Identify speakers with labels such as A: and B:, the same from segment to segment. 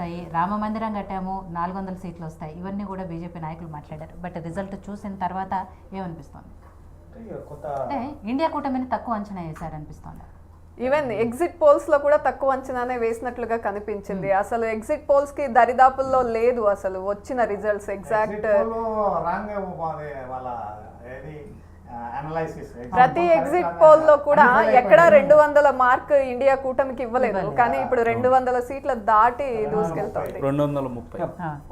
A: వస్తాయి, రామ మందిరం కట్టాము 400 సీట్లు వస్తాయి, ఇవన్నీ కూడా బీజేపీ నాయకులు మాట్లాడారు. బట్ రిజల్ట్ చూసిన తర్వాత ఏమనిపిస్తుంది? అంటే ఇండియా కూటమిని తక్కువ అంచనా వేశారనిపిస్తుంది.
B: ఈవెన్ ఎగ్జిట్ పోల్స్ లో కూడా తక్కువ అంచనానే వేసినట్లుగా కనిపించింది. అసలు ఎగ్జిట్ పోల్స్ కి దరిదాపుల్లో లేదు అసలు వచ్చిన రిజల్ట్స్ ఎగ్జాక్ట్. ప్రతి ఎగ్జిట్ పోల్ లో కూడా ఎక్కడ 200 మార్క్ ఇండియా కూటమికి ఇవ్వలేదు, కానీ ఇప్పుడు 200 సీట్ల దాటి దూసుకెళ్తుంది.
C: 230.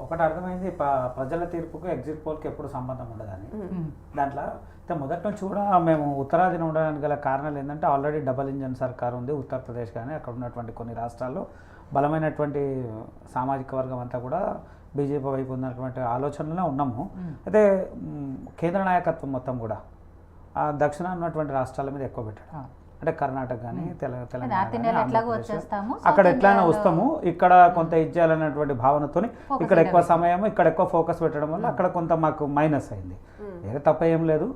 C: ఒకటి అర్థమైంది, ప్రజల తీర్పుకు ఎగ్జిట్ పోల్కి ఎప్పుడు సంబంధం ఉండదని. దాంట్లో మొదటి నుంచి కూడా మేము ఉత్తరాదిన ఉండడానికి గల కారణాలు ఏంటంటే ఆల్రెడీ డబల్ ఇంజన్ సర్కార్ ఉంది ఉత్తరప్రదేశ్, కానీ అక్కడ ఉన్నటువంటి కొన్ని రాష్ట్రాల్లో బలమైనటువంటి సామాజిక వర్గం అంతా కూడా బీజేపీ వైపు ఉన్నటువంటి ఆలోచనలోనే ఉన్నాము. అయితే కేంద్ర నాయకత్వం మొత్తం కూడా దక్షిణాన ఉన్నటువంటి రాష్ట్రాల మీద ఎక్కువ పెట్టాడు. అంటే కర్ణాటక కానీ తెలంగాణ, అక్కడ ఎట్లయినా వస్తాము, ఇక్కడ కొంత ఇచ్చేయాలనేటువంటి భావనతో ఇక్కడ ఎక్కువ సమయం ఇక్కడ ఎక్కువ ఫోకస్ పెట్టడం వల్ల అక్కడ కొంత మాకు మైనస్ అయింది. వేరే తప్ప ఏం లేదు,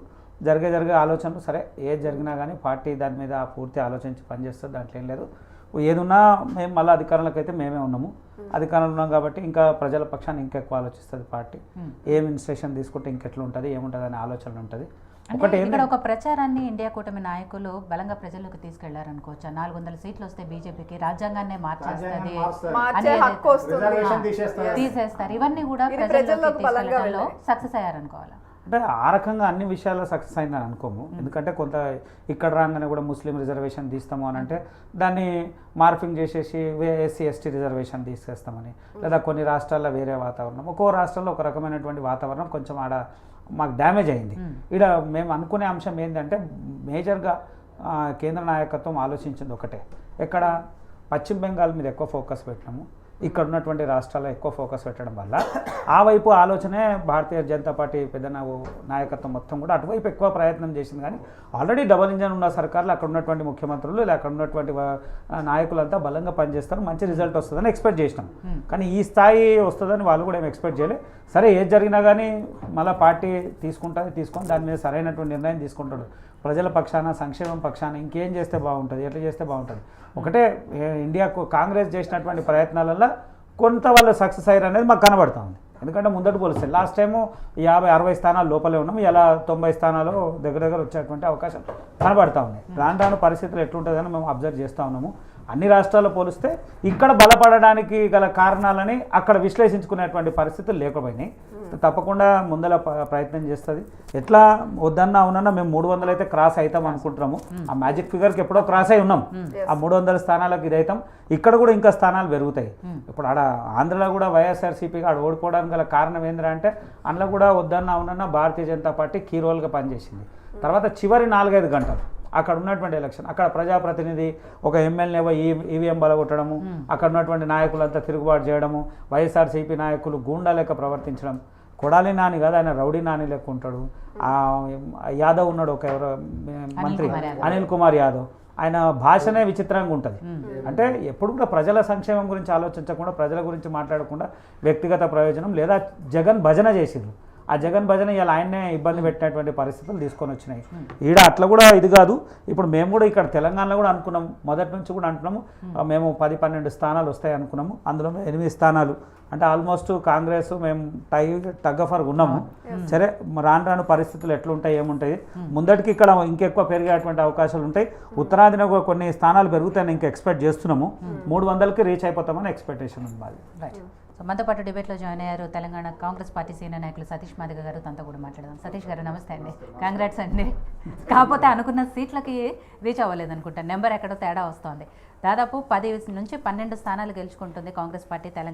C: జరిగే ఆలోచనలు సరే ఏది జరిగినా కానీ పార్టీ దాని మీద పూర్తి ఆలోచించి పనిచేస్తుంది, దాంట్లో ఏం లేదు. ఏదున్నా మేము మళ్ళీ అధికారంలోకి అయితే మేమే ఉన్నాము, అధికారంలో ఉన్నాం కాబట్టి ఇంకా ప్రజల పక్షాన్ని ఇంకా ఎక్కువ ఆలోచిస్తుంది పార్టీ. ఏం ఇన్స్ట్రక్షన్ తీసుకుంటే ఇంకెట్లా ఉంటుంది ఏముంటుంది అనే ఆలోచన ఉంటుంది.
A: ఇక్కడ ఒక ప్రచారాన్ని ఇండియా కూటమి నాయకులు బలంగా ప్రజల్లోకి తీసుకెళ్లారనుకోవచ్చా? 400 సీట్లు వస్తే బీజేపీకి రాజ్యాంగాన్ని మార్చేస్తుంది, తీసేస్తారు, ఇవన్నీ కూడా ప్రజల్లోకి తీసుకెళ్లడంలో సక్సెస్ అయ్యారనుకోవాలా?
C: అంటే ఆ రకంగా అన్ని విషయాల్లో సక్సెస్ అయిందని అనుకోము. ఎందుకంటే కొంత ఇక్కడ రాగానే కూడా ముస్లిం రిజర్వేషన్ తీస్తాము అని అంటే దాన్ని మార్ఫింగ్ చేసేసి ఎస్సీ ఎస్టీ రిజర్వేషన్ తీసేస్తామని, లేదా కొన్ని రాష్ట్రాల్లో వేరే వాతావరణం, ఒక్కో రాష్ట్రంలో ఒక రకమైనటువంటి వాతావరణం కొంచెం ఆడ మాకు డ్యామేజ్ అయింది. ఇక్కడ మేము అనుకునే అంశం ఏంటంటే మేజర్గా కేంద్ర నాయకత్వం ఆలోచించింది ఒకటే, ఎక్కడ పశ్చిమ బెంగాల్ మీద ఎక్కువ ఫోకస్ పెట్టినాము, ఇక్కడ ఉన్నటువంటి రాష్ట్రాల్లో ఎక్కువ ఫోకస్ పెట్టడం వల్ల ఆ వైపు ఆలోచనే భారతీయ జనతా పార్టీ పెద్ద నాయకత్వం మొత్తం కూడా అటువైపు ఎక్కువ ప్రయత్నం చేసింది. కానీ ఆల్రెడీ డబల్ ఇంజన్ ఉన్న సర్కార్లు అక్కడ ఉన్నటువంటి ముఖ్యమంత్రులు లేదా అక్కడ ఉన్నటువంటి నాయకులంతా బలంగా పనిచేస్తారు, మంచి రిజల్ట్ వస్తుందని ఎక్స్పెక్ట్ చేసినాం. కానీ ఈ స్థాయి వస్తుందని వాళ్ళు కూడా ఏం ఎక్స్పెక్ట్ చేయలేదు. సరే ఏది జరిగినా కానీ మళ్ళీ పార్టీ తీసుకొని దాని మీద సరైనటువంటి నిర్ణయం తీసుకుంటాడు. ప్రజల పక్షాన సంక్షేమం పక్షాన ఇంకేం చేస్తే బాగుంటుంది, ఎట్లా చేస్తే బాగుంటుంది. ఒకటే ఇండియాకు కాంగ్రెస్ చేసినటువంటి ప్రయత్నాలలో కొంత వాళ్ళు సక్సెస్ అయ్యారు అనేది మాకు కనబడుతూ ఉంది. ఎందుకంటే ముందట పోలిస్తే లాస్ట్ టైము 50-60 స్థానాలు లోపలే ఉన్నాము, ఇలా 90 స్థానాలు దగ్గర వచ్చేటువంటి అవకాశం కనబడతా ఉన్నాయి. రాను పరిస్థితులు ఎట్లుంటుందని మేము అబ్జర్వ్ చేస్తూ ఉన్నాము. అన్ని రాష్ట్రాల్లో పోలిస్తే ఇక్కడ బలపడడానికి గల కారణాలని అక్కడ విశ్లేషించుకునేటువంటి పరిస్థితులు లేకపోయినాయి. తప్పకుండా ముందల ప్రయత్నం చేస్తుంది. ఎట్లా వద్దన్నా అవునన్నా మేము 300 అయితే క్రాస్ అవుతాం అనుకుంటున్నాము. ఆ మ్యాజిక్ ఫిగర్కి ఎప్పుడో క్రాస్ అయి ఉన్నాం. ఆ 300 స్థానాలకు ఇది అవుతాం. ఇక్కడ కూడా ఇంకా స్థానాలు పెరుగుతాయి. ఇప్పుడు ఆడ ఆంధ్రలో కూడా వైఎస్ఆర్సీపీగా ఆడ ఓడిపోవడానికి గల కారణం ఏంటంటే అందులో కూడా వద్దన్నా అవునన్నా భారతీయ జనతా పార్టీ కీ రోల్గా పనిచేసింది. తర్వాత చివరి 4-5 గంటలు అక్కడ ఉన్నటువంటి ఎలక్షన్, అక్కడ ప్రజాప్రతినిధి ఒక ఎమ్మెల్యేవో ఈవీఎం బలగొట్టడము, అక్కడ ఉన్నటువంటి నాయకులంతా తిరుగుబాటు చేయడము, వైఎస్ఆర్సీపీ నాయకులు గూండా లెక్క ప్రవర్తించడం. కొడాలి నాని కాదు, ఆయన రౌడీ నాని లెక్క ఉంటాడు. యాదవ్ ఉన్నాడు ఒక ఎవరో మంత్రి అనిల్ కుమార్ యాదవ్, ఆయన భాషనే విచిత్రంగా ఉంటుంది. అంటే ఎప్పుడు కూడా ప్రజల సంక్షేమం గురించి ఆలోచించకుండా, ప్రజల గురించి మాట్లాడకుండా వ్యక్తిగత ప్రయోజనం లేదా జగన్ భజన చేసిండ్రు. ఆ జగన్ భజన ఇలా ఆయన్నే ఇబ్బంది పెట్టినటువంటి పరిస్థితులు తీసుకొని వచ్చినాయి. ఈడ అట్లా కూడా ఇది కాదు. ఇప్పుడు మేము కూడా ఇక్కడ తెలంగాణలో కూడా అనుకున్నాము, మొదటి నుంచి కూడా అంటున్నాము మేము 10-12 స్థానాలు వస్తాయి అనుకున్నాము. అందులో 8 స్థానాలు అంటే ఆల్మోస్ట్ కాంగ్రెస్ మేము తగ్గఫర్గా ఉన్నాము. సరే రాను పరిస్థితులు ఎట్లుంటాయి ఏముంటాయి, ముందటికి ఇక్కడ ఇంకెక్కువ పెరిగేటువంటి అవకాశాలు ఉంటాయి. ఉత్తరాదిన కొన్ని స్థానాలు పెరుగుతాయని ఇంకా ఎక్స్పెక్ట్ చేస్తున్నాము. 300కి రీచ్ అయిపోతామని ఎక్స్పెక్టేషన్ ఉంది మాది.
A: సో మనతో పాటు డిబేట్లో జాయిన్ అయ్యారు తెలంగాణ కాంగ్రెస్ పార్టీ సీనియర్ నాయకులు సతీష్ మాదిగ గారు. తనతో కూడా మాట్లాడదాం. సతీష్ గారు నమస్తే అండి, కంగ్రాట్స్ అండి. కాకపోతే అనుకున్న సీట్లకి రీచ్ అవ్వలేదు అనుకుంటా, నెంబర్ ఎక్కడో తేడా వస్తుంది. దాదాపు 10 నుంచి 12 స్థానాలు గెలుచుకుంటుంది కాంగ్రెస్ పార్టీ తెలంగాణ